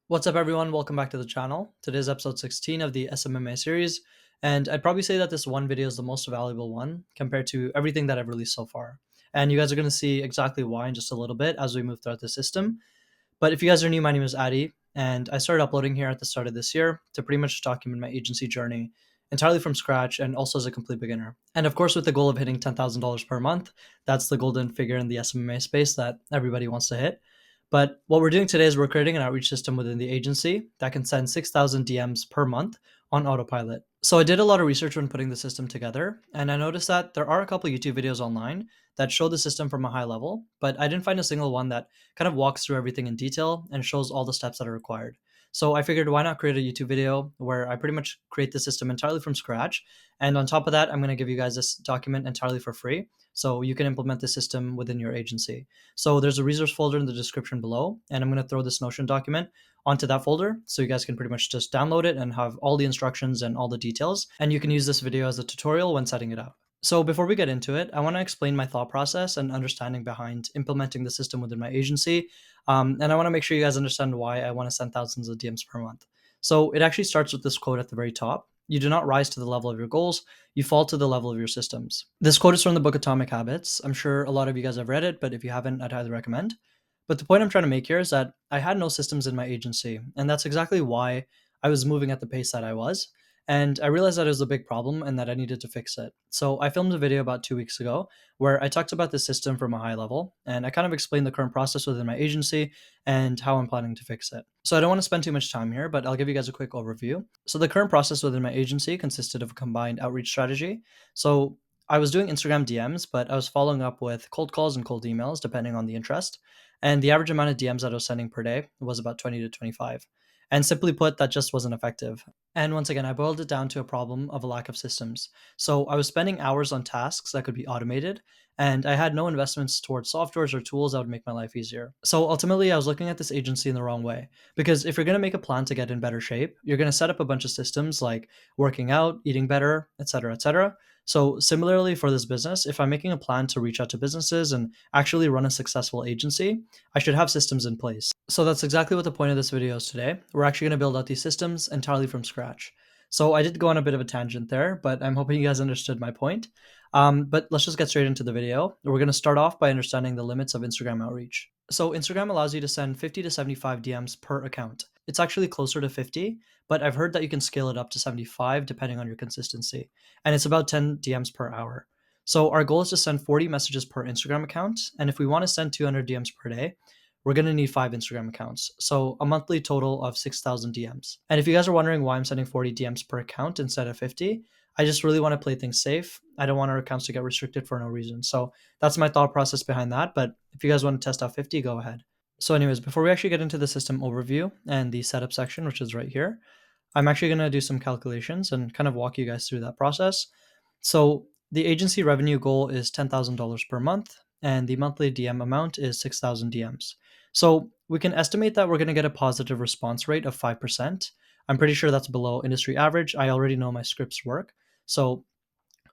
What's up, everyone? Welcome back to the channel. Today's episode 16 of the SMMA series, and I'd probably say that this one video is the most valuable one compared to everything that I've released so far. And you guys are going to see exactly why in just a little bit as we move throughout the system. But if you guys are new, my name is Adi, and I started uploading here at the start of this year to pretty much document my agency journey entirely from scratch and also as a complete beginner. And of course, with the goal of hitting $10,000 per month, that's the golden figure in the SMMA space that everybody wants to hit. But what we're doing today is we're creating an outreach system within the agency that can send 6,000 DMs per month on autopilot. So I did a lot of research when putting the system together, and I noticed that there are a couple YouTube videos online that show the system from a high level, but I didn't find a single one that kind of walks through everything in detail and shows all the steps that are required. So I figured, why not create a YouTube video where I pretty much create the system entirely from scratch. And on top of that, I'm going to give you guys this document entirely for free so you can implement the system within your agency. So there's a resource folder in the description below, and I'm going to throw this Notion document onto that folder so you guys can pretty much just download it and have all the instructions and all the details. And you can use this video as a tutorial when setting it up. So before we get into it, I want to explain my thought process and understanding behind implementing the system within my agency. And I want to make sure you guys understand why I want to send thousands of DMs per month. So it actually starts with this quote at the very top. You do not rise to the level of your goals, you fall to the level of your systems. This quote is from the book Atomic Habits. I'm sure a lot of you guys have read it, but if you haven't, I'd highly recommend. But the point I'm trying to make here is that I had no systems in my agency, and that's exactly why I was moving at the pace that I was. And I realized that it was a big problem and that I needed to fix it. So I filmed a video about 2 weeks ago where I talked about the system from a high level, and I kind of explained the current process within my agency and how I'm planning to fix it. So I don't want to spend too much time here, but I'll give you guys a quick overview. So the current process within my agency consisted of a combined outreach strategy. So I was doing Instagram DMs, but I was following up with cold calls and cold emails depending on the interest. And the average amount of DMs that I was sending per day was about 20 to 25. And simply put, that just wasn't effective. And once again, I boiled it down to a problem of a lack of systems. So I was spending hours on tasks that could be automated, and I had no investments towards softwares or tools that would make my life easier. So ultimately, I was looking at this agency in the wrong way. Because if you're going to make a plan to get in better shape, you're going to set up a bunch of systems like working out, eating better, etc., etc. So similarly for this business, if I'm making a plan to reach out to businesses and actually run a successful agency, I should have systems in place. So that's exactly what the point of this video is today. We're actually going to build out these systems entirely from scratch. So I did go on a bit of a tangent there, but I'm hoping you guys understood my point. But let's just get straight into the video. We're going to start off by understanding the limits of Instagram outreach. So Instagram allows you to send 50 to 75 DMs per account. It's actually closer to 50, but I've heard that you can scale it up to 75 depending on your consistency. And it's about 10 DMs per hour. So our goal is to send 40 messages per Instagram account. And if we want to send 200 DMs per day, we're going to need 5 Instagram accounts. So a monthly total of 6,000 DMs. And if you guys are wondering why I'm sending 40 DMs per account instead of 50, I just really want to play things safe. I don't want our accounts to get restricted for no reason. So that's my thought process behind that. But if you guys want to test out 50, go ahead. So anyways, before we actually get into the system overview and the setup section, which is right here, I'm actually going to do some calculations and kind of walk you guys through that process. So the agency revenue goal is $10,000 per month, and the monthly DM amount is 6,000 DMs. So we can estimate that we're going to get a positive response rate of 5%. I'm pretty sure that's below industry average. I already know my scripts work. So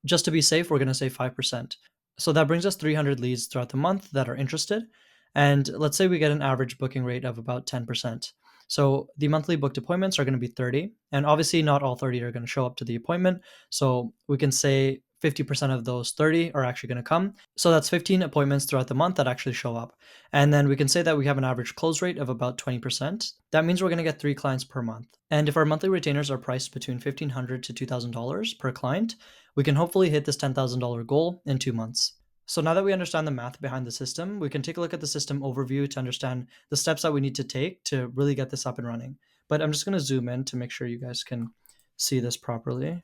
just to be safe, we're going to say 5%. So that brings us 300 leads throughout the month that are interested. And let's say we get an average booking rate of about 10%. So the monthly booked appointments are going to be 30. And obviously, not all 30 are going to show up to the appointment. So we can say 50% of those 30 are actually going to come. So that's 15 appointments throughout the month that actually show up. And then we can say that we have an average close rate of about 20%. That means we're going to get 3 clients per month. And if our monthly retainers are priced between $1,500 to $2,000 per client, we can hopefully hit this $10,000 goal in 2 months. So now that we understand the math behind the system, we can take a look at the system overview to understand the steps that we need to take to really get this up and running. But I'm just going to zoom in to make sure you guys can see this properly.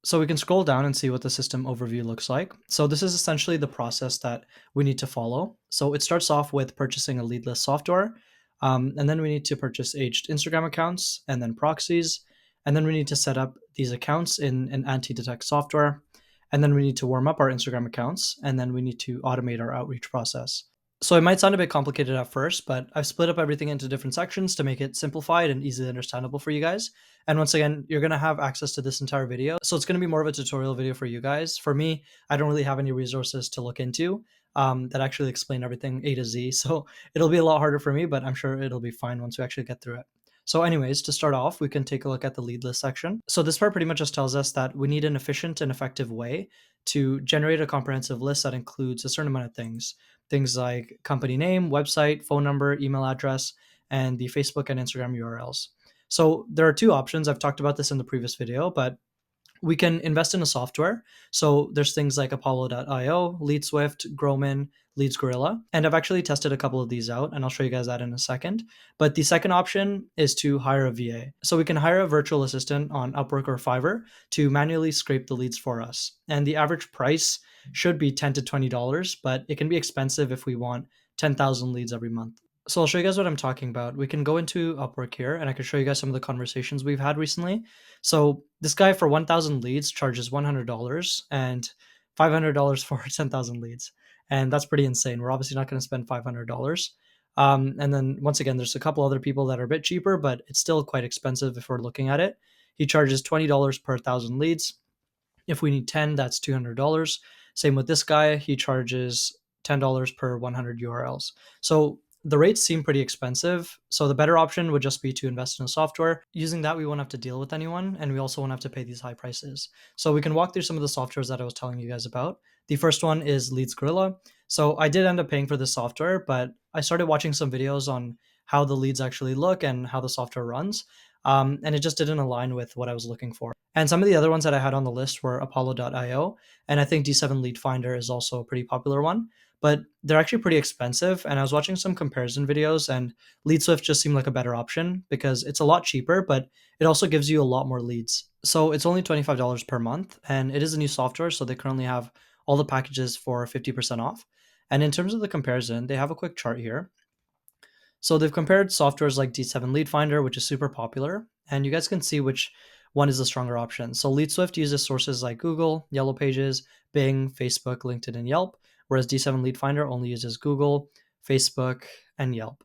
So we can scroll down and see what the system overview looks like. So this is essentially the process that we need to follow. So it starts off with purchasing a lead list software, and then we need to purchase aged Instagram accounts and then proxies. And then we need to set up these accounts in an anti-detect software. And then we need to warm up our Instagram accounts, and then we need to automate our outreach process. So it might sound a bit complicated at first, but I've split up everything into different sections to make it simplified and easily understandable for you guys. And once again, you're going to have access to this entire video. So it's going to be more of a tutorial video for you guys. For me, I don't really have any resources to look into. that actually explain everything A to Z. So it'll be a lot harder for me, but I'm sure it'll be fine once we actually get through it. So, anyways, to start off, we can take a look at the lead list section. So, this part pretty much just tells us that we need an efficient and effective way to generate a comprehensive list that includes a certain amount of things. Things like company name, website, phone number, email address, and the Facebook and Instagram URLs. So, there are two options. I've talked about this in the previous video, but we can invest in a software. So there's things like Apollo.io, LeadSwift, Growman, Leads Gorilla. And I've actually tested a couple of these out, and I'll show you guys that in a second. But the second option is to hire a VA. So we can hire a virtual assistant on Upwork or Fiverr to manually scrape the leads for us. And the average price should be $10 to $20, but it can be expensive if we want 10,000 leads every month. So I'll show you guys what I'm talking about. We can go into Upwork here, and I can show you guys some of the conversations we've had recently. So this guy for 1,000 leads charges $100 and $500 for 10,000 leads. And that's pretty insane. We're obviously not going to spend $500. And then once again, there's a couple other people that are a bit cheaper, but it's still quite expensive if we're looking at it. He charges $20 per 1,000 leads. If we need 10, that's $200. Same with this guy. He charges $10 per 100 URLs. So the rates seem pretty expensive. So the better option would just be to invest in a software. Using that, we won't have to deal with anyone, and we also won't have to pay these high prices. So we can walk through some of the softwares that I was telling you guys about. The first one is Leads Gorilla. So I did end up paying for this software, but I started watching some videos on how the leads actually look and how the software runs. And it just didn't align with what I was looking for. And some of the other ones that I had on the list were Apollo.io, and I think D7 Lead Finder is also a pretty popular one, but they're actually pretty expensive. And I was watching some comparison videos, and LeadSwift just seemed like a better option because it's a lot cheaper, but it also gives you a lot more leads. So it's only $25 per month, and it is a new software, so they currently have all the packages for 50% off. And in terms of the comparison, they have a quick chart here. So they've compared softwares like D7 Lead Finder, which is super popular, and you guys can see which one is the stronger option. So LeadSwift uses sources like Google, Yellow Pages, Bing, Facebook, LinkedIn, and Yelp, whereas D7 Lead Finder only uses Google, Facebook, and Yelp.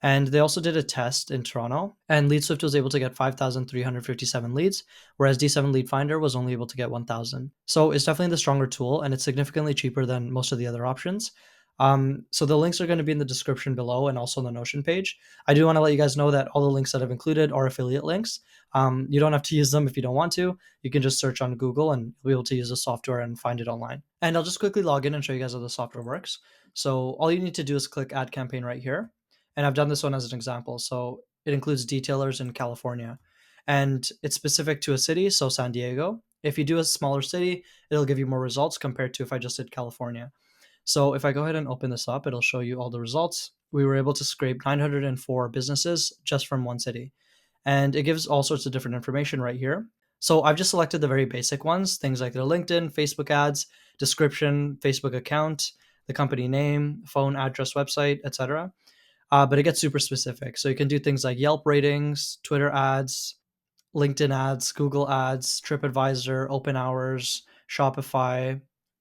And they also did a test in Toronto, and LeadSwift was able to get 5,357 leads, whereas D7 Lead Finder was only able to get 1,000. So it's definitely the stronger tool, and it's significantly cheaper than most of the other options. So the links are going to be in the description below and also on the Notion page. I do want to let you guys know that all the links that I've included are affiliate links. You don't have to use them if you don't want to. You can just search on Google and you'll be able to use the software and find it online. And I'll just quickly log in and show you guys how the software works. So all you need to do is click Add Campaign right here. And I've done this one as an example. So it includes detailers in California. And it's specific to a city, so San Diego. If you do a smaller city, it'll give you more results compared to if I just did California. So if I go ahead and open this up, it'll show you all the results. We were able to scrape 904 businesses just from one city. And it gives all sorts of different information right here. So I've just selected the very basic ones, things like their LinkedIn, Facebook ads, description, Facebook account, the company name, phone, address, website, etc. But it gets super specific. So you can do things like Yelp ratings, Twitter ads, LinkedIn ads, Google ads, TripAdvisor, open hours, Shopify,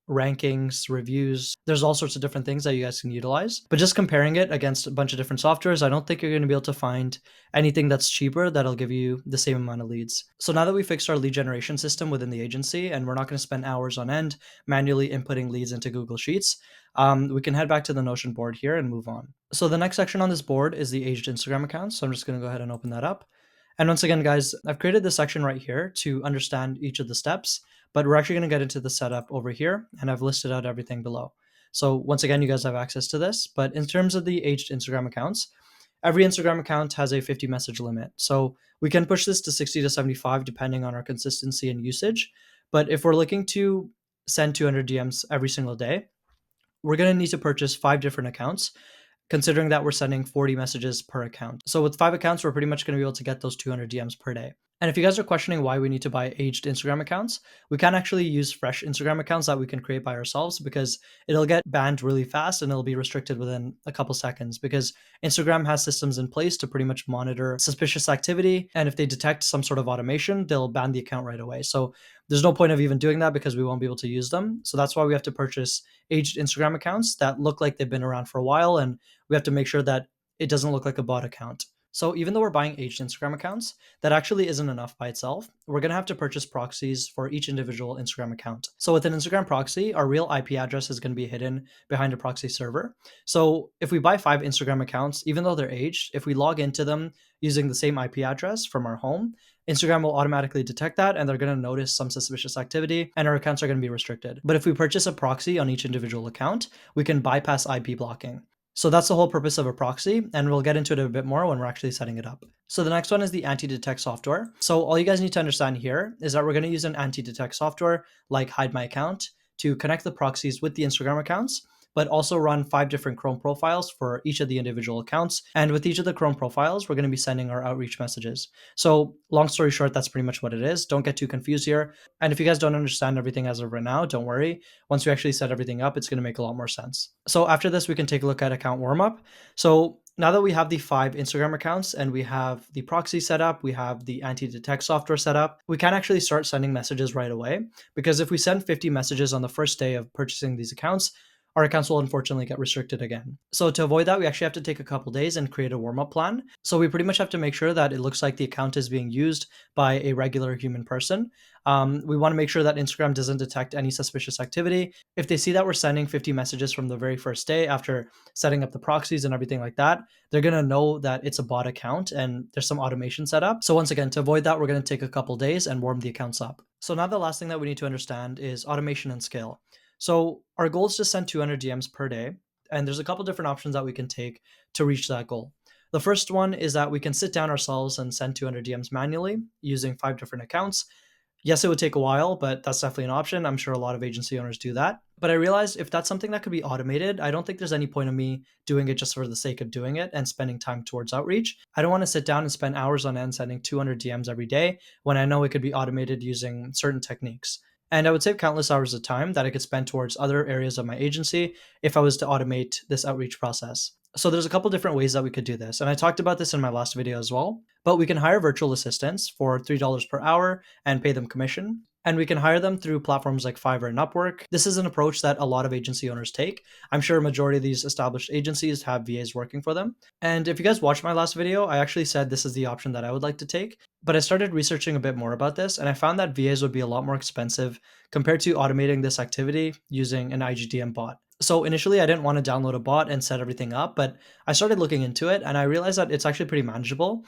rankings, reviews. There's all sorts of different things that you guys can utilize. But just comparing it against a bunch of different softwares, I don't think you're going to be able to find anything that's cheaper that'll give you the same amount of leads. So now that we fixed our lead generation system within the agency and we're not going to spend hours on end manually inputting leads into Google Sheets, we can head back to the Notion board here and move on. So the next section on this board is the aged Instagram account. So I'm just going to go ahead and open that up. And once again, guys, I've created this section right here to understand each of the steps, but we're actually going to get into the setup over here, and I've listed out everything below. So once again, you guys have access to this, but in terms of the aged Instagram accounts, every Instagram account has a 50 message limit. So we can push this to 60 to 75 depending on our consistency and usage. But if we're looking to send 200 DMs every single day, we're going to need to purchase 5 different accounts, considering that we're sending 40 messages per account. So with 5 accounts, we're pretty much going to be able to get those 200 DMs per day. And if you guys are questioning why we need to buy aged Instagram accounts, we can actually use fresh Instagram accounts that we can create by ourselves because it'll get banned really fast and it'll be restricted within a couple seconds because Instagram has systems in place to pretty much monitor suspicious activity. And if they detect some sort of automation, they'll ban the account right away. So there's no point of even doing that because we won't be able to use them. So that's why we have to purchase aged Instagram accounts that look like they've been around for a while. And we have to make sure that it doesn't look like a bot account. So even though we're buying aged Instagram accounts, that actually isn't enough by itself. We're going to have to purchase proxies for each individual Instagram account. So with an Instagram proxy, our real IP address is going to be hidden behind a proxy server. So if we buy 5 Instagram accounts, even though they're aged, if we log into them using the same IP address from our home, Instagram will automatically detect that and they're going to notice some suspicious activity and our accounts are going to be restricted. But if we purchase a proxy on each individual account, we can bypass IP blocking. So that's the whole purpose of a proxy, and we'll get into it a bit more when we're actually setting it up. So the next one is the anti-detect software. So all you guys need to understand here is that we're going to use an anti-detect software like Hide My Account to connect the proxies with the Instagram accounts, but also run 5 different Chrome profiles for each of the individual accounts. And with each of the Chrome profiles, we're going to be sending our outreach messages. So long story short, that's pretty much what it is. Don't get too confused here. And if you guys don't understand everything as of right now, don't worry. Once we actually set everything up, it's going to make a lot more sense. So after this, we can take a look at account warm-up. So now that we have the 5 Instagram accounts and we have the proxy set up, we have the anti-detect software set up, we can actually start sending messages right away. Because if we send 50 messages on the first day of purchasing these accounts, our accounts will unfortunately get restricted again. So to avoid that, we actually have to take a couple days and create a warm-up plan. So we pretty much have to make sure that it looks like the account is being used by a regular human person. We want to make sure that Instagram doesn't detect any suspicious activity. If they see that we're sending 50 messages from the very first day after setting up the proxies and everything like that, they're going to know that it's a bot account and there's some automation set up. So once again, to avoid that, we're going to take a couple days and warm the accounts up. So now the last thing that we need to understand is automation and scale. So our goal is to send 200 DMs per day, and there's a couple different options that we can take to reach that goal. The first one is that we can sit down ourselves and send 200 DMs manually using 5 different accounts. Yes, it would take a while, but that's definitely an option. I'm sure a lot of agency owners do that. But I realized if that's something that could be automated, I don't think there's any point of me doing it just for the sake of doing it and spending time towards outreach. I don't want to sit down and spend hours on end sending 200 DMs every day when I know it could be automated using certain techniques. And I would save countless hours of time that I could spend towards other areas of my agency if I was to automate this outreach process. So there's a couple different ways that we could do this. And I talked about this in my last video as well. But we can hire virtual assistants for $3 per hour and pay them commission. And we can hire them through platforms like Fiverr and Upwork. This is an approach that a lot of agency owners take. I'm sure a majority of these established agencies have VAs working for them. And if you guys watched my last video, I actually said this is the option that I would like to take. But I started researching a bit more about this, and I found that VAs would be a lot more expensive compared to automating this activity using an IGDM bot. So initially, I didn't want to download a bot and set everything up, but I started looking into it and I realized that it's actually pretty manageable.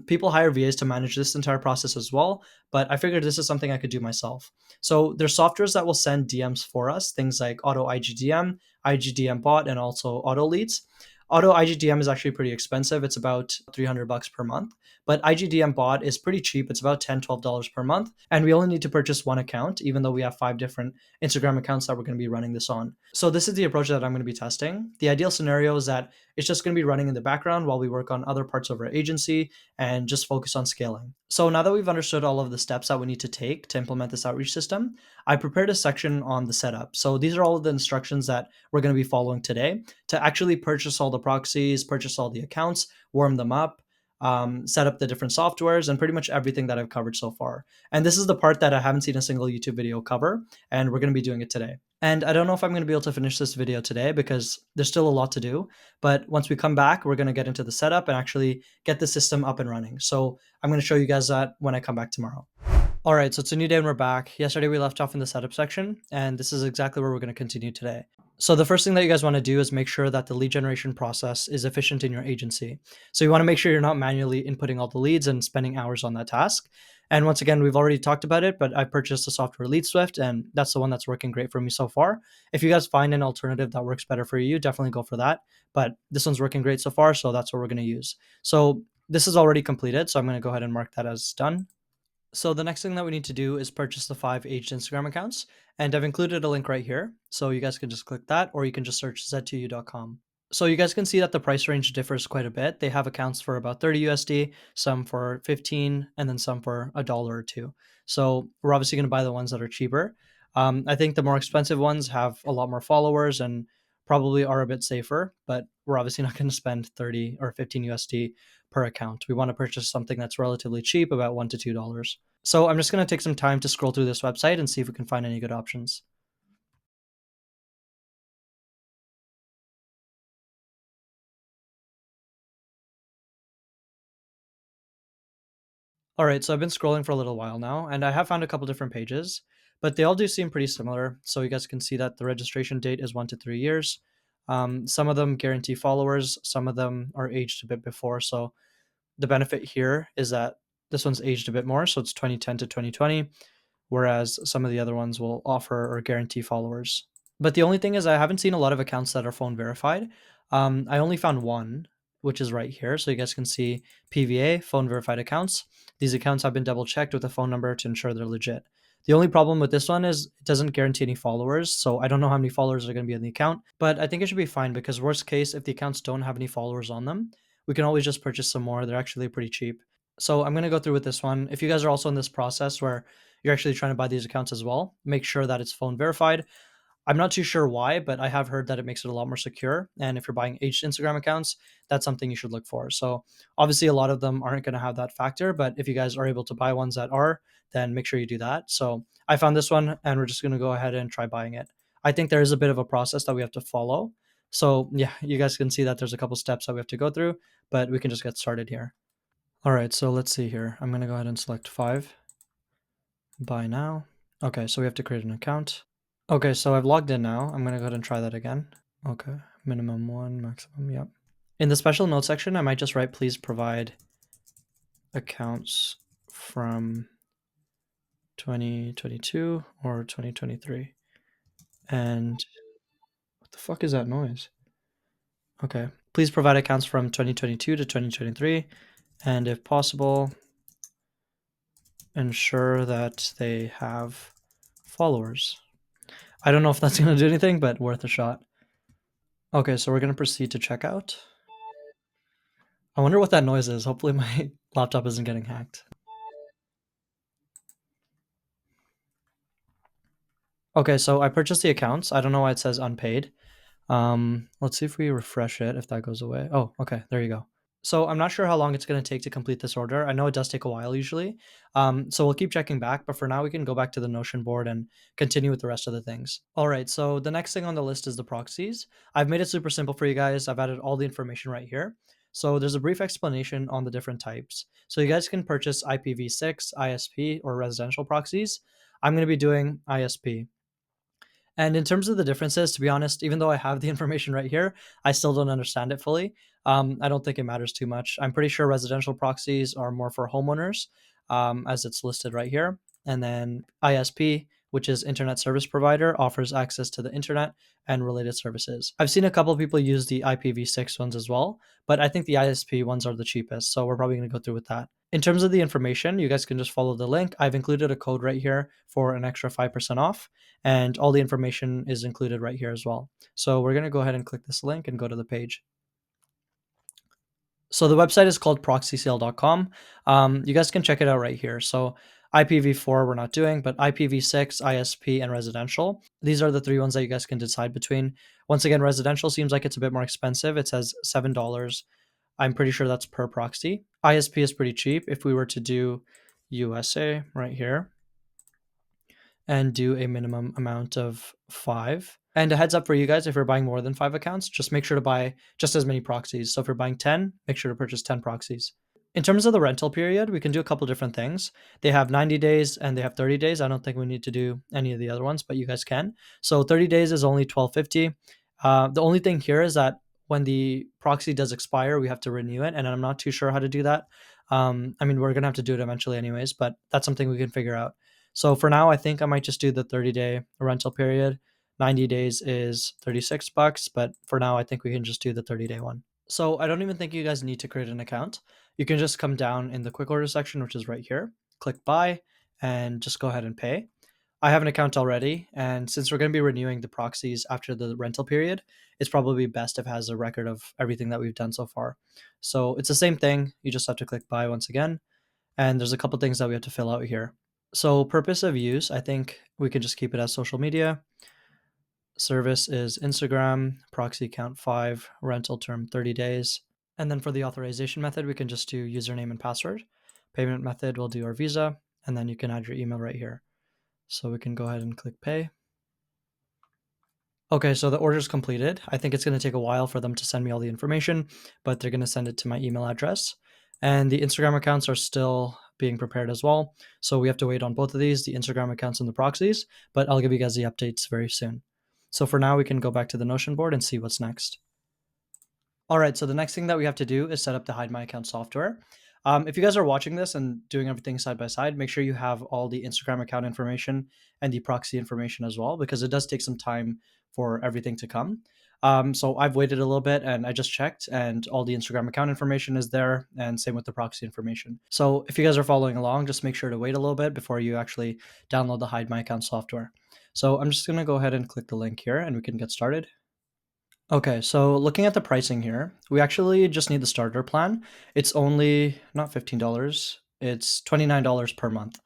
People hire VAs to manage this entire process as well, but I figured this is something I could do myself. So there's softwares that will send DMs for us, things like Auto IGDM, IGDM bot, and also Auto Leads. Auto IGDM is actually pretty expensive. It's about $300 per month, but IGDM bot is pretty cheap. It's about $10-12 per month. And we only need to purchase one account, even though we have 5 different Instagram accounts that we're going to be running this on. So this is the approach that I'm going to be testing. The ideal scenario is that it's just going to be running in the background while we work on other parts of our agency and just focus on scaling. So now that we've understood all of the steps that we need to take to implement this outreach system, I prepared a section on the setup. So these are all of the instructions that we're going to be following today to actually purchase all the proxies, purchase all the accounts, warm them up, set up the different softwares, and pretty much everything that I've covered so far. And this is the part that I haven't seen a single YouTube video cover, and we're going to be doing it today. And I don't know if I'm going to be able to finish this video today because there's still a lot to do. But once we come back, we're going to get into the setup and actually get the system up and running. So I'm going to show you guys that when I come back tomorrow. All right, so it's a new day and we're back. Yesterday we left off in the setup section, and this is exactly where we're going to continue today. So the first thing that you guys want to do is make sure that the lead generation process is efficient in your agency. So you want to make sure you're not manually inputting all the leads and spending hours on that task. And once again, we've already talked about it, but I purchased the software LeadSwift, and that's the one that's working great for me so far. If you guys find an alternative that works better for you, definitely go for that. But this one's working great so far, so that's what we're going to use. So this is already completed, so I'm going to go ahead and mark that as done. So the next thing that we need to do is purchase the 5 aged Instagram accounts, and I've included a link right here. So you guys can just click that, or you can just search z2u.com. So you guys can see that the price range differs quite a bit. They have accounts for about 30 USD, some for 15, and then some for a dollar or two. So we're obviously going to buy the ones that are cheaper. I think the more expensive ones have a lot more followers and probably are a bit safer, but we're obviously not going to spend 30 or 15 USD per account. We want to purchase something that's relatively cheap, about $1 to $2. So I'm just going to take some time to scroll through this website and see if we can find any good options. All right, so I've been scrolling for a little while now, and I have found a couple different pages, but they all do seem pretty similar. So you guys can see that the registration date is 1 to 3 years. Some of them guarantee followers, some of them are aged a bit before. So the benefit here is that this one's aged a bit more, so it's 2010 to 2020, whereas some of the other ones will offer or guarantee followers. But the only thing is, I haven't seen a lot of accounts that are phone verified. I only found one, which is right here. So you guys can see PVA, phone verified accounts. These accounts have been double checked with a phone number to ensure they're legit. The only problem with this one is it doesn't guarantee any followers. So I don't know how many followers are going to be in the account, but I think it should be fine because, worst case, if the accounts don't have any followers on them, we can always just purchase some more. They're actually pretty cheap. So I'm going to go through with this one. If you guys are also in this process where you're actually trying to buy these accounts as well, make sure that it's phone verified. I'm not too sure why, but I have heard that it makes it a lot more secure. And if you're buying aged Instagram accounts, that's something you should look for. So obviously, a lot of them aren't going to have that factor, but if you guys are able to buy ones that are, then make sure you do that. So I found this one, and we're just going to go ahead and try buying it. I think there is a bit of a process that we have to follow. So yeah, you guys can see that there's a couple steps that we have to go through, but we can just get started here. All right, so let's see here. I'm going to go ahead and select 5. Buy now. Okay, so we have to create an account. Okay, so I've logged in now. I'm going to go ahead and try that again. Okay, minimum 1, maximum, yep. In the special notes section, I might just write, please provide accounts from 2022 or 2023. And what the fuck is that noise? Okay, please provide accounts from 2022 to 2023. And if possible, ensure that they have followers. I don't know if that's going to do anything, but worth a shot. Okay, so we're going to proceed to checkout. I wonder what that noise is. Hopefully my laptop isn't getting hacked. Okay, so I purchased the accounts. I don't know why it says unpaid. Let's see if we refresh it, if that goes away. Oh, okay, there you go. So I'm not sure how long it's going to take to complete this order. I know it does take a while usually. So we'll keep checking back, but for now we can go back to the Notion board and continue with the rest of the things. All right, so the next thing on the list is the proxies. I've made it super simple for you guys. I've added all the information right here. So there's a brief explanation on the different types. So you guys can purchase IPv6, ISP, or residential proxies. I'm going to be doing ISP. And in terms of the differences, to be honest, even though I have the information right here, I still don't understand it fully. I don't think it matters too much. I'm pretty sure residential proxies are more for homeowners, as it's listed right here. And then ISP, which is Internet Service Provider, offers access to the internet and related services. I've seen a couple of people use the IPv6 ones as well, but I think the ISP ones are the cheapest. So we're probably going to go through with that. In terms of the information, you guys can just follow the link. I've included a code right here for an extra 5% off, and all the information is included right here as well. So we're going to go ahead and click this link and go to the page. So the website is called proxysale.com. You guys can check it out right here. So IPv4 we're not doing, but IPv6, ISP, and residential. These are the 3 ones that you guys can decide between. Once again, residential seems like it's a bit more expensive. It says $7. I'm pretty sure that's per proxy. ISP is pretty cheap. If we were to do USA right here and do a minimum amount of 5. And a heads up for you guys, if you're buying more than 5 accounts, just make sure to buy just as many proxies. So if you're buying 10, make sure to purchase 10 proxies. In terms of the rental period, we can do a couple different things. They have 90 days and they have 30 days. I don't think we need to do any of the other ones, but you guys can. So 30 days is only $12.50. The only thing here is that when the proxy does expire, we have to renew it, and I'm not too sure how to do that. I mean, we're gonna have to do it eventually anyways, but that's something we can figure out. So for now, I think I might just do the 30-day rental period. 90 days is $36, but for now, I think we can just do the 30-day one. So I don't even think you guys need to create an account. You can just come down in the quick order section, which is right here, click buy, and just go ahead and pay. I have an account already, and since we're going to be renewing the proxies after the rental period, it's probably best if it has a record of everything that we've done so far. So it's the same thing. You just have to click buy once again, and there's a couple things that we have to fill out here. So purpose of use, I think we can just keep it as social media. Service is Instagram, proxy count 5, rental term 30 days. And then for the authorization method, we can just do username and password. Payment method, we'll do our Visa, and then you can add your email right here. So we can go ahead and click pay. Okay, so the order is completed. I think it's going to take a while for them to send me all the information, but they're going to send it to my email address. And the Instagram accounts are still being prepared as well. So we have to wait on both of these, the Instagram accounts and the proxies, but I'll give you guys the updates very soon. So for now, we can go back to the Notion board and see what's next. All right, so the next thing that we have to do is set up the Hide My Account software. If you guys are watching this and doing everything side by side, make sure you have all the Instagram account information and the proxy information as well, because it does take some time for everything to come. So I've waited a little bit and I just checked, and all the Instagram account information is there, and same with the proxy information. So if you guys are following along, just make sure to wait a little bit before you actually download the Hide My Account software. So I'm just going to go ahead and click the link here and we can get started. Okay, so looking at the pricing here, we actually just need the starter plan. It's only not $15, it's $29 per month.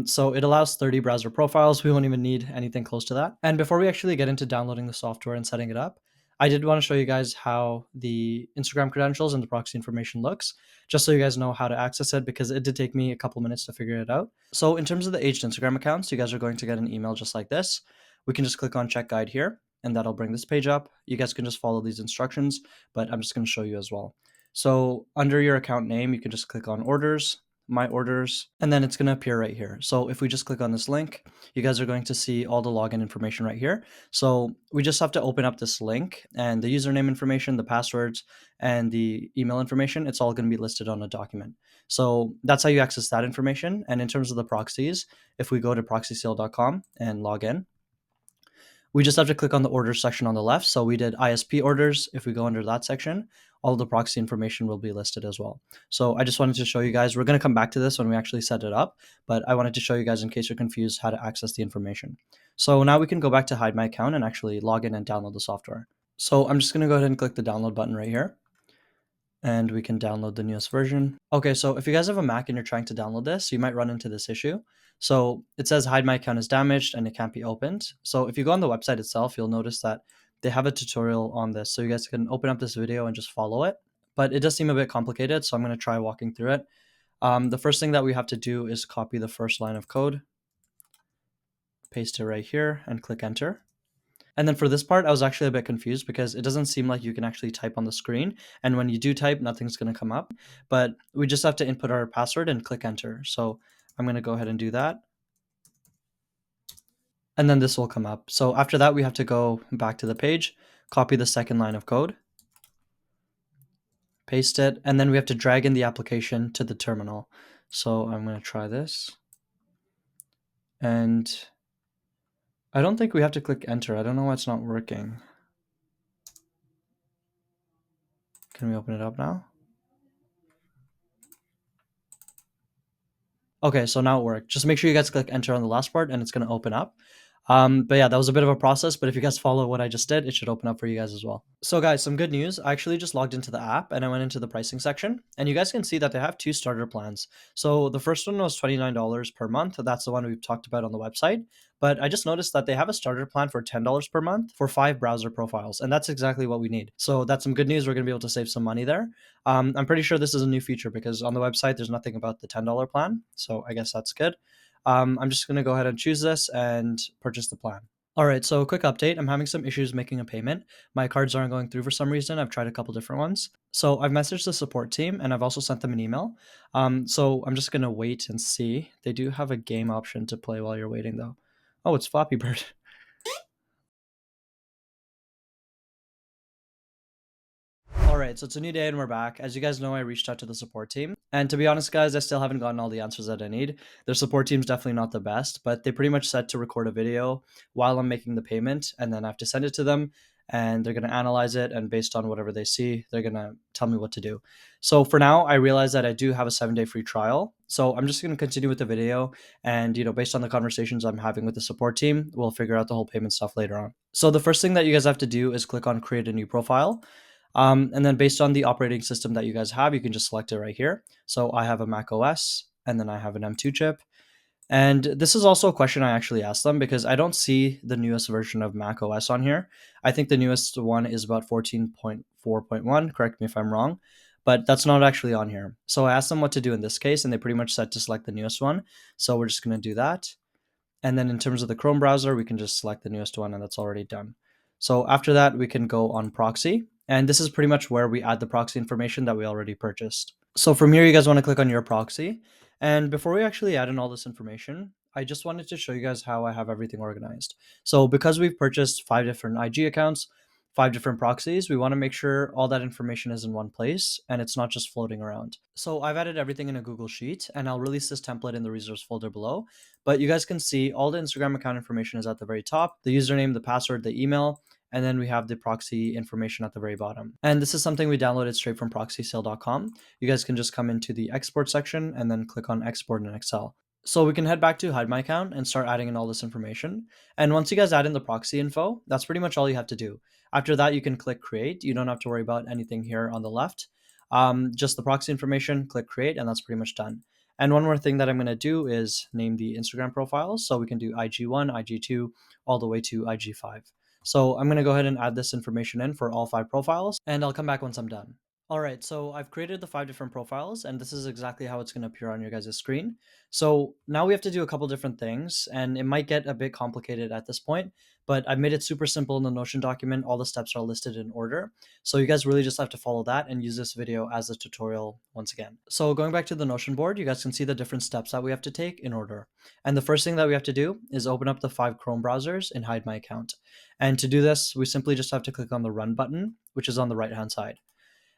So it allows 30 browser profiles. We won't even need anything close to that. And before we actually get into downloading the software and setting it up, I did want to show you guys how the Instagram credentials and the proxy information looks, just so you guys know how to access it, because it did take me a couple minutes to figure it out. So in terms of the aged Instagram accounts, you guys are going to get an email just like this. We can just click on check guide here, and that'll bring this page up. You guys can just follow these instructions, but I'm just going to show you as well. So under your account name, you can just click on orders, my orders, and then it's going to appear right here. So if we just click on this link, you guys are going to see all the login information right here. So we just have to open up this link, and the username information, the passwords, and the email information, it's all going to be listed on a document. So that's how you access that information. And in terms of the proxies, if we go to proxysale.com and log in, we just have to click on the orders section on the left. So we did ISP orders. If we go under that section, all of the proxy information will be listed as well. So I just wanted to show you guys, we're going to come back to this when we actually set it up, but I wanted to show you guys in case you're confused how to access the information. So now we can go back to Hide My Account and actually log in and download the software. So I'm just going to go ahead and click the download button right here, and we can download the newest version. Okay, so if you guys have a Mac and you're trying to download this, you might run into this issue. So it says Hide My Account is damaged and it can't be opened. So if you go on the website itself, you'll notice that they have a tutorial on this. So you guys can open up this video and just follow it. But it does seem a bit complicated, so I'm going to try walking through it. The first thing that we have to do is copy the first line of code, paste it right here, and click enter. And then for this part, I was actually a bit confused because it doesn't seem like you can actually type on the screen. And when you do type, nothing's going to come up. But we just have to input our password and click enter. So I'm going to go ahead and do that. And then this will come up. So after that, we have to go back to the page, copy the second line of code, paste it, and then we have to drag in the application to the terminal. So I'm going to try this. And I don't think we have to click enter. I don't know why it's not working. Can we open it up now? Okay, so now it worked. Just make sure you guys click enter on the last part and it's going to open up. But yeah, that was a bit of a process, but if you guys follow what I just did, it should open up for you guys as well. So guys, some good news. I actually just logged into the app and I went into the pricing section, and you guys can see that they have two starter plans. So the first one was $29 per month. That's the one we've talked about on the website. But I just noticed that they have a starter plan for $10 per month for 5 browser profiles, and that's exactly what we need. So that's some good news. We're going to be able to save some money there. I'm pretty sure this is a new feature because on the website, there's nothing about the $10 plan. So I guess that's good. I'm just going to go ahead and choose this and purchase the plan. All right, so quick update. I'm having some issues making a payment. My cards aren't going through for some reason. I've tried a couple different ones. So I've messaged the support team and I've also sent them an email. So I'm just going to wait and see. They do have a game option to play while you're waiting though. Oh, it's Flappy Bird. All right, so it's a new day and we're back. As you guys know, I reached out to the support team. And to be honest, guys, I still haven't gotten all the answers that I need. Their support team's definitely not the best, but they pretty much said to record a video while I'm making the payment, and then I have to send it to them, and they're going to analyze it, and based on whatever they see, they're going to tell me what to do. So for now, I realize that I do have a 7-day free trial. So I'm just going to continue with the video, and based on the conversations I'm having with the support team, we'll figure out the whole payment stuff later on. So the first thing that you guys have to do is click on create a new profile. And then based on the operating system that you guys have, you can just select it right here. So I have a Mac OS, and then I have an M2 chip. And this is also a question I actually asked them because I don't see the newest version of Mac OS on here. I think the newest one is about 14.4.1. Correct me if I'm wrong, but that's not actually on here. So I asked them what to do in this case, and they pretty much said to select the newest one. So we're just going to do that. And then in terms of the Chrome browser, we can just select the newest one, and that's already done. So after that, we can go on proxy. And this is pretty much where we add the proxy information that we already purchased. So from here, you guys want to click on your proxy. And before we actually add in all this information, I just wanted to show you guys how I have everything organized. So because we've purchased 5 different IG accounts, 5 different proxies, we want to make sure all that information is in one place and it's not just floating around. So I've added everything in a Google Sheet and I'll release this template in the resource folder below. But you guys can see all the Instagram account information is at the very top, the username, the password, the email, and then we have the proxy information at the very bottom. And this is something we downloaded straight from proxysale.com. You guys can just come into the export section and then click on export in Excel. So we can head back to hide my account and start adding in all this information. And once you guys add in the proxy info, that's pretty much all you have to do. After that, you can click create. You don't have to worry about anything here on the left. Just the proxy information, click create, and that's pretty much done. And one more thing that I'm going to do is name the Instagram profiles. So we can do IG1, IG2, all the way to IG5. So I'm going to go ahead and add this information in for all 5 profiles, and I'll come back once I'm done. All right, so I've created the 5 different profiles, and this is exactly how it's going to appear on your guys' screen. So now we have to do a couple different things, and it might get a bit complicated at this point, but I've made it super simple in the Notion document. All the steps are listed in order. So you guys really just have to follow that and use this video as a tutorial once again. So going back to the Notion board, you guys can see the different steps that we have to take in order. And the first thing that we have to do is open up the 5 Chrome browsers and hide my account. And to do this, we simply just have to click on the Run button, which is on the right-hand side.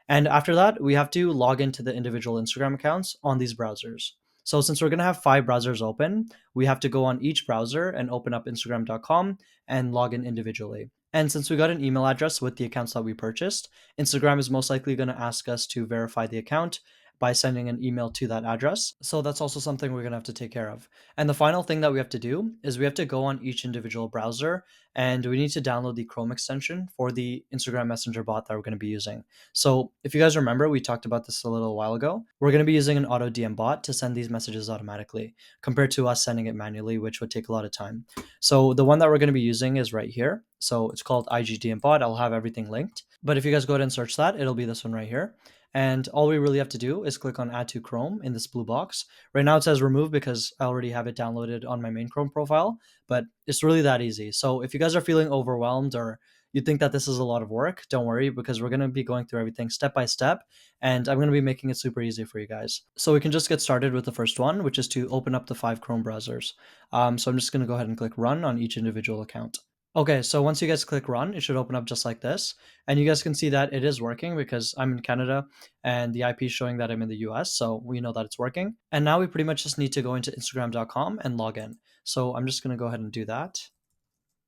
And after that, we have to log into the individual Instagram accounts on these browsers. So since we're going to have 5 browsers open, we have to go on each browser and open up Instagram.com and log in individually. And since we got an email address with the accounts that we purchased, Instagram is most likely going to ask us to verify the account by sending an email to that address. So that's also something we're going to have to take care of. And the final thing that we have to do is we have to go on each individual browser and we need to download the Chrome extension for the Instagram Messenger bot that we're going to be using. So if you guys remember, we talked about this a little while ago. We're going to be using an auto DM bot to send these messages automatically compared to us sending it manually, which would take a lot of time. So the one that we're going to be using is right here. So it's called IGDM bot. I'll have everything linked. But if you guys go ahead and search that, it'll be this one right here. And all we really have to do is click on add to Chrome in this blue box. Right now it says remove because I already have it downloaded on my main Chrome profile, but it's really that easy. So if you guys are feeling overwhelmed or you think that this is a lot of work, don't worry because we're going to be going through everything step by step and I'm going to be making it super easy for you guys. So we can just get started with the first one, which is to open up the 5 Chrome browsers. So I'm just going to go ahead and click run on each individual account. Okay, so once you guys click run, it should open up just like this. And you guys can see that it is working because I'm in Canada and the IP is showing that I'm in the US. So we know that it's working. And now we pretty much just need to go into Instagram.com and log in. So I'm just going to go ahead and do that.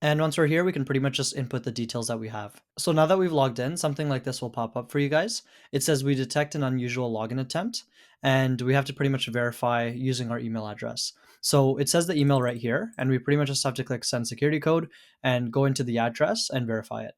And once we're here, we can pretty much just input the details that we have. So now that we've logged in, something like this will pop up for you guys. It says we detect an unusual login attempt, and we have to pretty much verify using our email address. So it says the email right here, and we pretty much just have to click send security code and go into the address and verify it.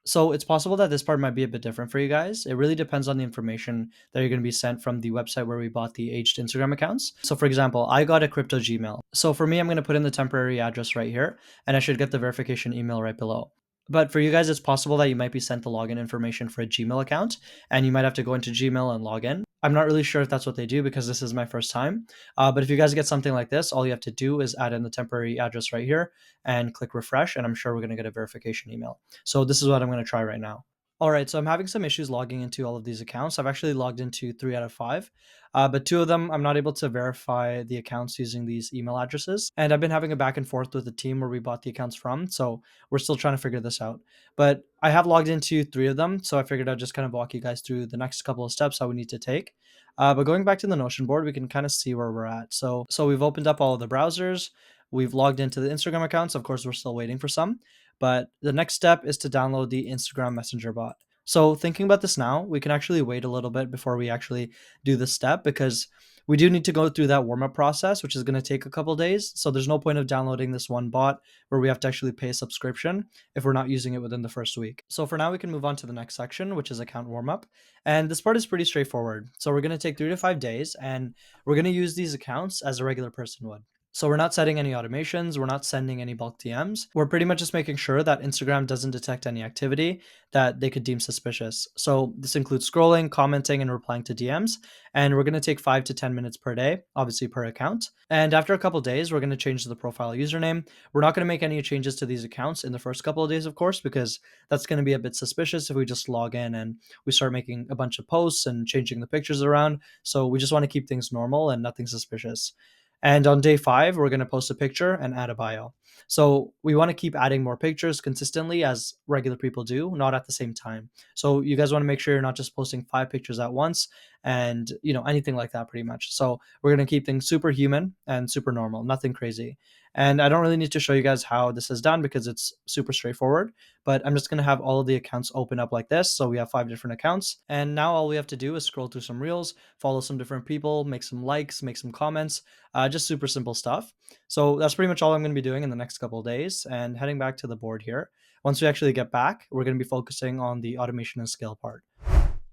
So it's possible that this part might be a bit different for you guys. It really depends on the information that you're going to be sent from the website where we bought the aged Instagram accounts. So for example, I got a crypto Gmail. So for me, I'm going to put in the temporary address right here and I should get the verification email right below. But for you guys, it's possible that you might be sent the login information for a Gmail account and you might have to go into Gmail and log in. I'm not really sure if that's what they do because this is my first time. But if you guys get something like this, all you have to do is add in the temporary address right here and click refresh. And I'm sure we're going to get a verification email. So this is what I'm going to try right now. All right, so I'm having some issues logging into all of these accounts. I've actually logged into 3 out of 5, but 2 of them I'm not able to verify the accounts using these email addresses. And I've been having a back and forth with the team where we bought the accounts from, so we're still trying to figure this out. But I have logged into 3 of them, so I figured I'd just kind of walk you guys through the next couple of steps that we need to take. But going back to the Notion board, we can kind of see where we're at. So we've opened up all of the browsers. We've logged into the Instagram accounts. Of course, we're still waiting for some. But the next step is to download the Instagram Messenger bot. So thinking about this now, we can actually wait a little bit before we actually do this step because we do need to go through that warm-up process, which is going to take a couple days. So there's no point of downloading this one bot where we have to actually pay a subscription if we're not using it within the first week. So for now, we can move on to the next section, which is account warm-up. And this part is pretty straightforward. So we're going to take 3 to 5 days and we're going to use these accounts as a regular person would. So we're not setting any automations, we're not sending any bulk DMs. We're pretty much just making sure that Instagram doesn't detect any activity that they could deem suspicious. So this includes scrolling, commenting, and replying to DMs. And we're going to take 5 to 10 minutes per day, obviously per account. And after a couple days, we're going to change the profile username. We're not going to make any changes to these accounts in the first couple of days, of course, because that's going to be a bit suspicious if we just log in and we start making a bunch of posts and changing the pictures around. So we just want to keep things normal and nothing suspicious. And on day 5, we're going to post a picture and add a bio. So we want to keep adding more pictures consistently as regular people do, not at the same time. So you guys want to make sure you're not just posting 5 pictures at once and, anything like that pretty much. So we're going to keep things super human and super normal, nothing crazy. And I don't really need to show you guys how this is done because it's super straightforward, but I'm just going to have all of the accounts open up like this. So we have 5 different accounts. And now all we have to do is scroll through some reels, follow some different people, make some likes, make some comments, just super simple stuff. So that's pretty much all I'm going to be doing in the next couple of days. And heading back to the board here, once we actually get back, we're going to be focusing on the automation and scale part.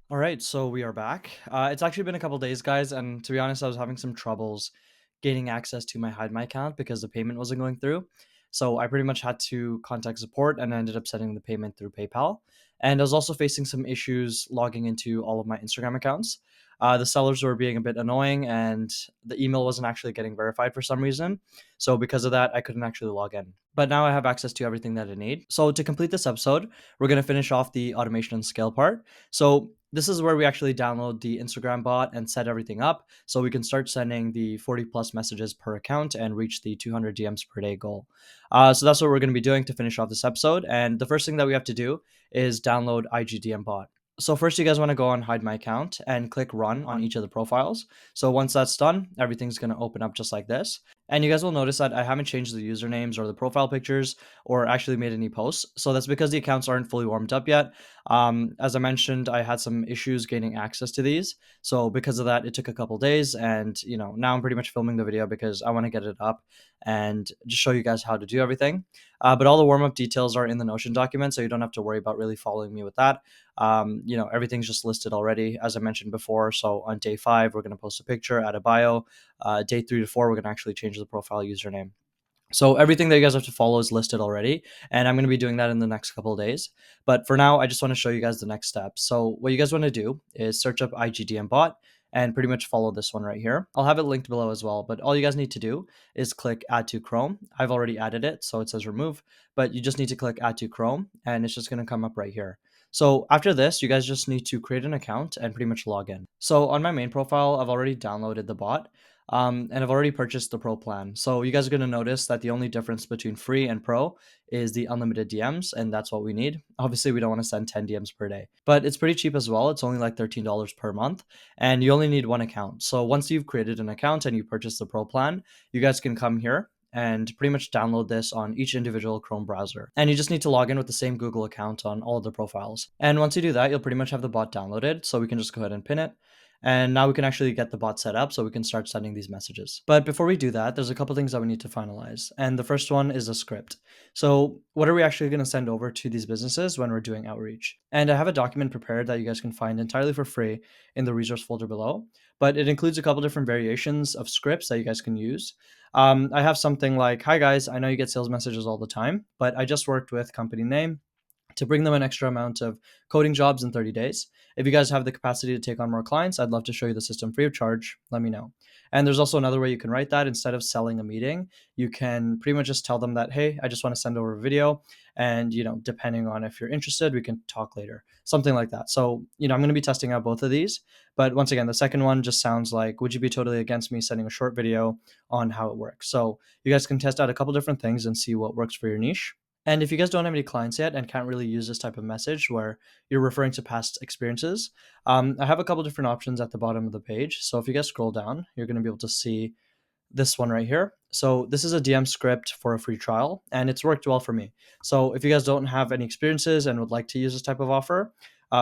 All right, so we are back. It's actually been a couple days, guys, and to be honest, I was having some troubles gaining access to my Hide My account because the payment wasn't going through. So I pretty much had to contact support and I ended up sending the payment through PayPal. And I was also facing some issues logging into all of my Instagram accounts. The sellers were being a bit annoying and the email wasn't actually getting verified for some reason. So because of that, I couldn't actually log in. But now I have access to everything that I need. So to complete this episode, we're going to finish off the automation and scale part. So this is where we actually download the Instagram bot and set everything up so we can start sending the 40 plus messages per account and reach the 200 DMs per day goal. So that's what we're going to be doing to finish off this episode. And the first thing that we have to do is download IGDM bot. So first you guys want to go on Hide My Account and click run on each of the profiles. So once that's done, everything's going to open up just like this. And you guys will notice that I haven't changed the usernames or the profile pictures or actually made any posts. So that's because the accounts aren't fully warmed up yet. As I mentioned, I had some issues gaining access to these. So because of that, it took a couple days. And, now I'm pretty much filming the video because I want to get it up and just show you guys how to do everything. But all the warm up details are in the Notion document. So you don't have to worry about really following me with that. Everything's just listed already, as I mentioned before. So on day 5, we're going to post a picture, add a bio. Day 3 to 4, we're going to actually change the profile username. So everything that you guys have to follow is listed already, and I'm going to be doing that in the next couple of days. But for now, I just want to show you guys the next step. So what you guys want to do is search up IGDM bot and pretty much follow this one right here. I'll have it linked below as well, but all you guys need to do is click add to Chrome. I've already added it, so it says remove, but you just need to click add to Chrome and it's just going to come up right here. So after this, you guys just need to create an account and pretty much log in. So on my main profile, I've already downloaded the bot. And I've already purchased the pro plan. So you guys are going to notice that the only difference between free and pro is the unlimited DMs, and that's what we need. Obviously, we don't want to send 10 DMs per day, but it's pretty cheap as well. It's only like $13 per month, and you only need one account. So once you've created an account and you purchase the pro plan, you guys can come here and pretty much download this on each individual Chrome browser. And you just need to log in with the same Google account on all of the profiles. And once you do that, you'll pretty much have the bot downloaded. So we can just go ahead and pin it. And now we can actually get the bot set up so we can start sending these messages. But before we do that, there's a couple things that we need to finalize. And the first one is a script. So what are we actually going to send over to these businesses when we're doing outreach? And I have a document prepared that you guys can find entirely for free in the resource folder below. But it includes a couple different variations of scripts that you guys can use. I have something like, hi guys, I know you get sales messages all the time, but I just worked with company name to bring them an extra amount of coding jobs in 30 days. If you guys have the capacity to take on more clients, I'd love to show you the system free of charge. Let me know. And there's also another way you can write that. Instead of selling a meeting, you can pretty much just tell them that, hey, I just want to send over a video. And, depending on if you're interested, we can talk later, something like that. So, I'm going to be testing out both of these. But once again, the second one just sounds like, would you be totally against me sending a short video on how it works? So you guys can test out a couple different things and see what works for your niche. And if you guys don't have any clients yet and can't really use this type of message where you're referring to past experiences, I have a couple different options at the bottom of the page. So if you guys scroll down, you're going to be able to see this one right here. So this is a DM script for a free trial, and it's worked well for me. So if you guys don't have any experiences and would like to use this type of offer,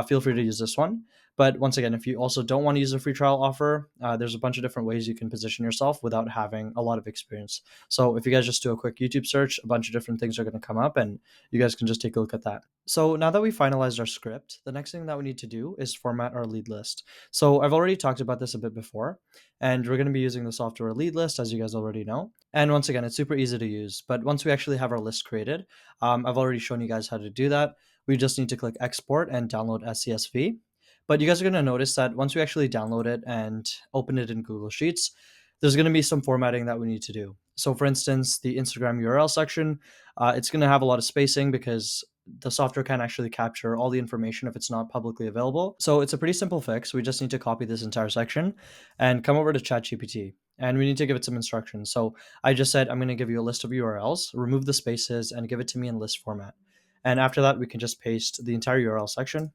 feel free to use this one. But once again, if you also don't want to use a free trial offer, there's a bunch of different ways you can position yourself without having a lot of experience. So if you guys just do a quick YouTube search, a bunch of different things are going to come up, and you guys can just take a look at that. So now that we finalized our script, the next thing that we need to do is format our lead list. So I've already talked about this a bit before, and we're going to be using the software lead list, as you guys already know. And once again, it's super easy to use. But once we actually have our list created, I've already shown you guys how to do that. We just need to click export and download as CSV. But you guys are going to notice that once we actually download it and open it in Google Sheets, there's going to be some formatting that we need to do. So for instance, the Instagram URL section, it's going to have a lot of spacing because the software can't actually capture all the information if it's not publicly available. So it's a pretty simple fix. We just need to copy this entire section and come over to ChatGPT. And we need to give it some instructions. So I just said, I'm going to give you a list of URLs, remove the spaces, and give it to me in list format. And after that, we can just paste the entire URL section.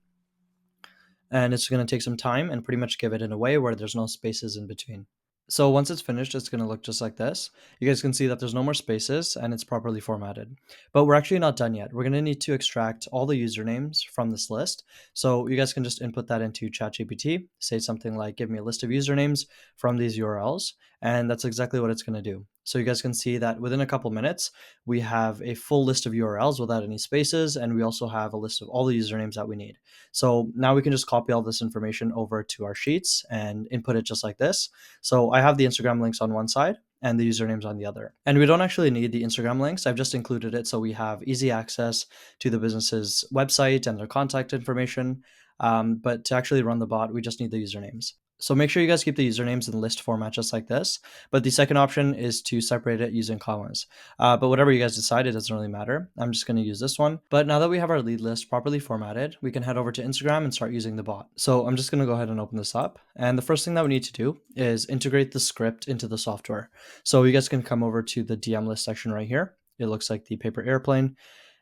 And it's going to take some time and pretty much give it in a way where there's no spaces in between. So once it's finished, it's going to look just like this. You guys can see that there's no more spaces and it's properly formatted. But we're actually not done yet. We're going to need to extract all the usernames from this list. So you guys can just input that into ChatGPT, say something like, give me a list of usernames from these URLs. And that's exactly what it's going to do. So you guys can see that within a couple minutes, we have a full list of URLs without any spaces. And we also have a list of all the usernames that we need. So now we can just copy all this information over to our sheets and input it just like this. So I have the Instagram links on one side and the usernames on the other. And we don't actually need the Instagram links. I've just included it so we have easy access to the business's website and their contact information. But to actually run the bot, we just need the usernames. So make sure you guys keep the usernames in list format just like this. But the second option is to separate it using commas. But whatever you guys decide, it doesn't really matter. I'm just going to use this one. But now that we have our lead list properly formatted, we can head over to Instagram and start using the bot. So I'm just going to go ahead and open this up. And the first thing that we need to do is integrate the script into the software. So you guys can come over to the DM list section right here. It looks like the paper airplane.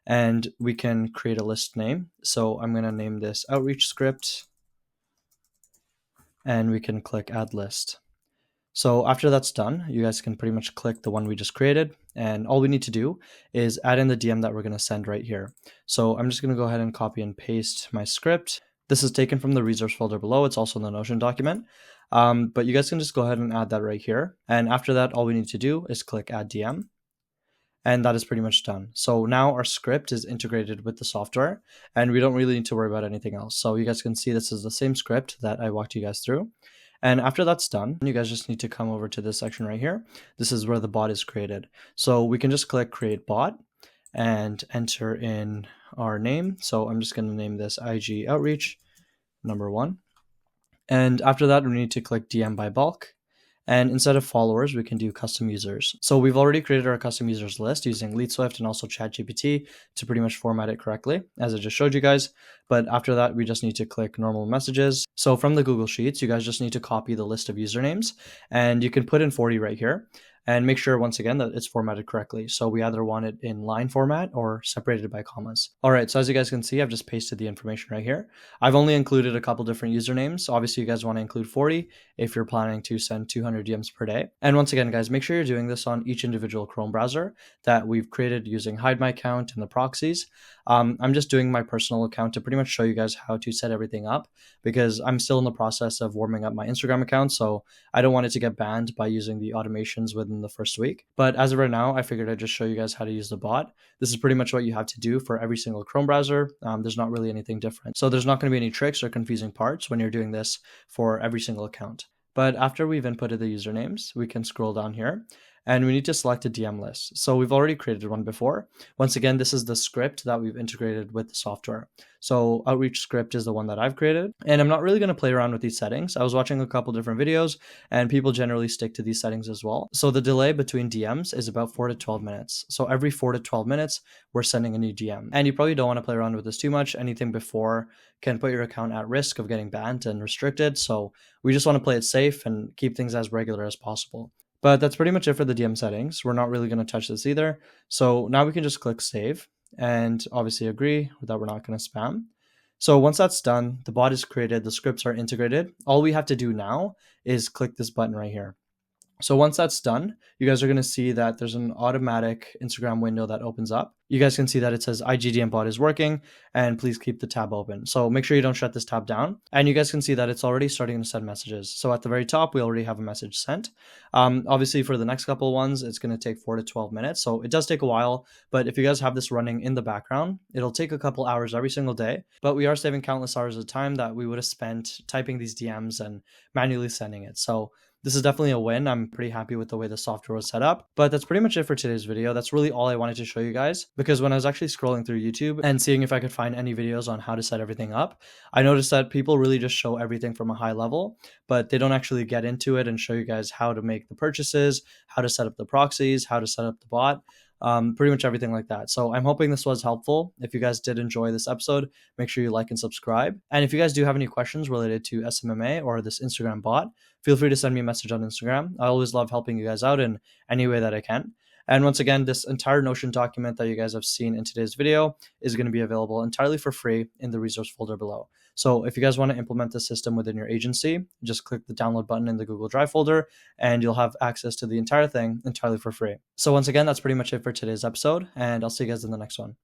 And we can create a list name. So I'm going to name this outreach script. And we can click add list. So after that's done, you guys can pretty much click the one we just created. And all we need to do is add in the DM that we're going to send right here. So I'm just going to go ahead and copy and paste my script. This is taken from the resource folder below. It's also in the Notion document. But you guys can just go ahead and add that right here. And after that, all we need to do is click add DM. And that is pretty much done. So now our script is integrated with the software and we don't really need to worry about anything else. So you guys can see this is the same script that I walked you guys through. And after that's done, you guys just need to come over to this section right here. This is where the bot is created. So we can just click create bot and enter in our name. So I'm just going to name this IG outreach number 1. And after that, we need to click DM by bulk. And instead of followers, we can do custom users. So we've already created our custom users list using LeadSwift and also ChatGPT to pretty much format it correctly, as I just showed you guys. But after that, we just need to click normal messages. So from the Google Sheets, you guys just need to copy the list of usernames and you can put in 40 right here. And make sure, once again, that it's formatted correctly. So we either want it in line format or separated by commas. All right, so as you guys can see, I've just pasted the information right here. I've only included a couple different usernames. Obviously, you guys want to include 40 if you're planning to send 200 DMs per day. And once again, guys, make sure you're doing this on each individual Chrome browser that we've created using Hide My Account and the proxies. I'm just doing my personal account to pretty much show you guys how to set everything up because I'm still in the process of warming up my Instagram account, so I don't want it to get banned by using the automations within the first week. But as of right now, I figured I'd just show you guys how to use the bot. This is pretty much what you have to do for every single Chrome browser. There's not really anything different. So there's not going to be any tricks or confusing parts when you're doing this for every single account. But after we've inputted the usernames, we can scroll down here and we need to select a DM list. So we've already created one before. Once again, this is the script that we've integrated with the software. So outreach script is the one that I've created. And I'm not really going to play around with these settings. I was watching a couple different videos and people generally stick to these settings as well. So the delay between DMs is about 4 to 12 minutes. So every 4 to 12 minutes, we're sending a new DM. And you probably don't want to play around with this too much. Anything before can put your account at risk of getting banned and restricted. So we just want to play it safe and keep things as regular as possible. But that's pretty much it for the DM settings. We're not really going to touch this either. So now we can just click save and obviously agree that we're not going to spam. So once that's done, the bot is created, the scripts are integrated. All we have to do now is click this button right here. So once that's done, you guys are going to see that there's an automatic Instagram window that opens up. you guys can see that it says IGDM bot is working and please keep the tab open. So make sure you don't shut this tab down. And you guys can see that it's already starting to send messages. So at the very top, we already have a message sent. Obviously for the next couple ones, it's going to take 4 to 12 minutes. So it does take a while, but if you guys have this running in the background, it'll take a couple hours every single day, but we are saving countless hours of time that we would have spent typing these DMs and manually sending it. So this is definitely a win. I'm pretty happy with the way the software was set up. But that's pretty much it for today's video. That's really all I wanted to show you guys, because when I was actually scrolling through YouTube and seeing if I could find any videos on how to set everything up, I noticed that people really just show everything from a high level, but they don't actually get into it and show you guys how to make the purchases, how to set up the proxies, how to set up the bot. Pretty much everything like that. So I'm hoping this was helpful. If you guys did enjoy this episode, make sure you like and subscribe. And if you guys do have any questions related to SMMA or this Instagram bot, feel free to send me a message on Instagram. I always love helping you guys out in any way that I can. And once again, this entire Notion document that you guys have seen in today's video is going to be available entirely for free in the resource folder below. So if you guys want to implement the system within your agency, just click the download button in the Google Drive folder and you'll have access to the entire thing entirely for free. So once again, that's pretty much it for today's episode, and I'll see you guys in the next one.